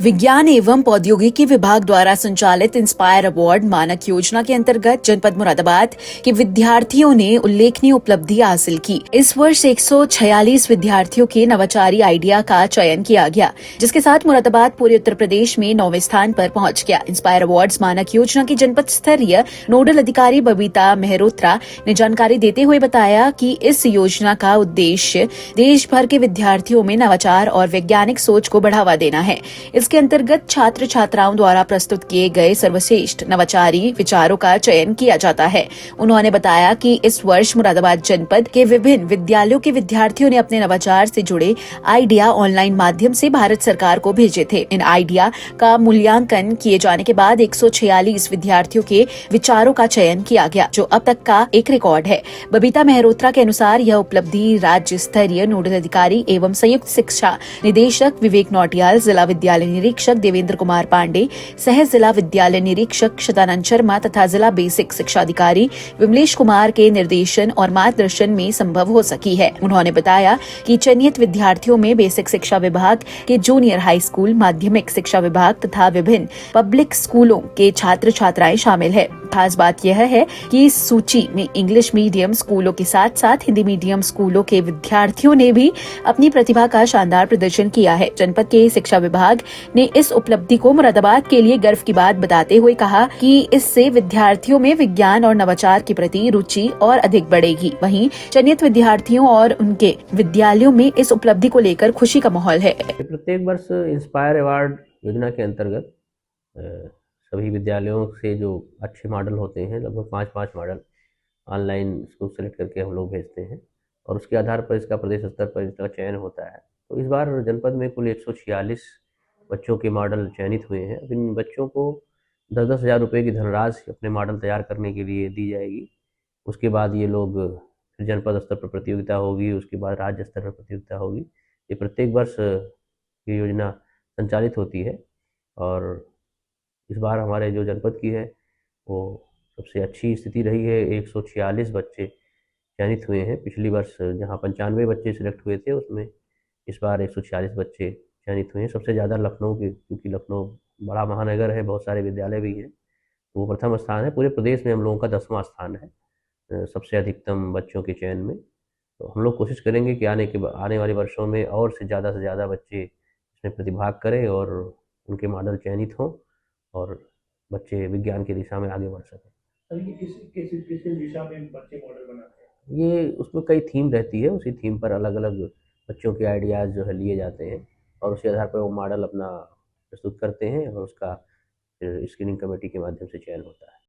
विज्ञान एवं प्रौद्योगिकी विभाग द्वारा संचालित इंस्पायर अवार्ड मानक योजना के अंतर्गत जनपद मुरादाबाद के विद्यार्थियों ने उल्लेखनीय उपलब्धि हासिल की। इस वर्ष 146 विद्यार्थियों के नवाचारी आइडिया का चयन किया गया, जिसके साथ मुरादाबाद पूरे उत्तर प्रदेश में 9वें स्थान पर पहुंच गया। इंस्पायर अवार्ड्स मानक योजना की जनपद स्तरीय नोडल अधिकारी बबीता मेहरोत्रा ने जानकारी देते हुए बताया कि इस योजना का उद्देश्य देश भर के विद्यार्थियों में नवाचार और वैज्ञानिक सोच को बढ़ावा देना है। इसके अंतर्गत छात्र छात्राओं द्वारा प्रस्तुत किए गए सर्वश्रेष्ठ नवाचारी विचारों का चयन किया जाता है। उन्होंने बताया कि इस वर्ष मुरादाबाद जनपद के विभिन्न विद्यालयों के विद्यार्थियों ने अपने नवाचार से जुड़े आइडिया ऑनलाइन माध्यम से भारत सरकार को भेजे थे। इन आइडिया का मूल्यांकन किए जाने के बाद 146 विद्यार्थियों के विचारों का चयन किया गया, जो अब तक का एक रिकॉर्ड है। बबीता मेहरोत्रा के अनुसार यह उपलब्धि राज्य स्तरीय नोडल अधिकारी एवं संयुक्त शिक्षा निदेशक विवेक नौटियाल, जिला विद्यालय निरीक्षक देवेंद्र कुमार पांडे, सह जिला विद्यालय निरीक्षक शतानंद शर्मा तथा जिला बेसिक शिक्षा अधिकारी विमलेश कुमार के निर्देशन और मार्गदर्शन में संभव हो सकी है। उन्होंने बताया कि चयनित विद्यार्थियों में बेसिक शिक्षा विभाग के जूनियर हाई स्कूल, माध्यमिक शिक्षा विभाग तथा विभिन्न पब्लिक स्कूलों के छात्र छात्राएं शामिल है। खास बात यह है कि इस सूची में इंग्लिश मीडियम स्कूलों के साथ साथ हिंदी मीडियम स्कूलों के विद्यार्थियों ने भी अपनी प्रतिभा का शानदार प्रदर्शन किया है। जनपद के शिक्षा विभाग ने इस उपलब्धि को मुरादाबाद के लिए गर्व की बात बताते हुए कहा कि इससे विद्यार्थियों में विज्ञान और नवाचार के प्रति रुचि और अधिक बढ़ेगी। वहीं चयनित विद्यार्थियों और उनके विद्यालयों में इस उपलब्धि को लेकर खुशी का माहौल है। प्रत्येक वर्ष इंस्पायर अवार्ड योजना के अंतर्गत सभी विद्यालयों से जो अच्छे मॉडल होते हैं, लगभग 5-5 मॉडल ऑनलाइन इसको सेलेक्ट करके हम लोग भेजते हैं और उसके आधार पर इसका प्रदेश स्तर पर इसका चयन होता है। तो इस बार जनपद में कुल 146 बच्चों के मॉडल चयनित हुए हैं। अब इन बच्चों को 10-10 हज़ार रुपये की धनराशि अपने मॉडल तैयार करने के लिए दी जाएगी। उसके बाद ये लोग फिर जनपद स्तर पर प्रतियोगिता होगी, उसके बाद राज्य स्तर पर प्रतियोगिता होगी। ये प्रत्येक वर्ष ये योजना संचालित होती है और इस बार हमारे जो जनपद की है वो सबसे अच्छी स्थिति रही है। 146 बच्चे चयनित हुए हैं। पिछली वर्ष जहाँ 95 बच्चे सिलेक्ट हुए थे, उसमें इस बार 146 बच्चे चयनित हुए हैं। सबसे ज़्यादा लखनऊ के, क्योंकि लखनऊ बड़ा महानगर है, बहुत सारे विद्यालय भी हैं, तो वो प्रथम स्थान है। पूरे प्रदेश में हम लोगों का 10वां स्थान है सबसे अधिकतम बच्चों के चयन में। तो हम लोग कोशिश करेंगे कि आने वाले वर्षों में और से ज़्यादा बच्चे इसमें प्रतिभाग करें और उनके मॉडल चयनित हों और बच्चे विज्ञान की दिशा में आगे बढ़ सकें। सर, ये किस दिशा में बच्चे मॉडल बनाते हैं? ये उसमें कई थीम रहती है, उसी थीम पर अलग-अलग बच्चों के आइडियाज़ जो है लिए जाते हैं और उसी आधार पर वो मॉडल अपना प्रस्तुत करते हैं और उसका फिर स्क्रीनिंग कमेटी के माध्यम से चयन होता है।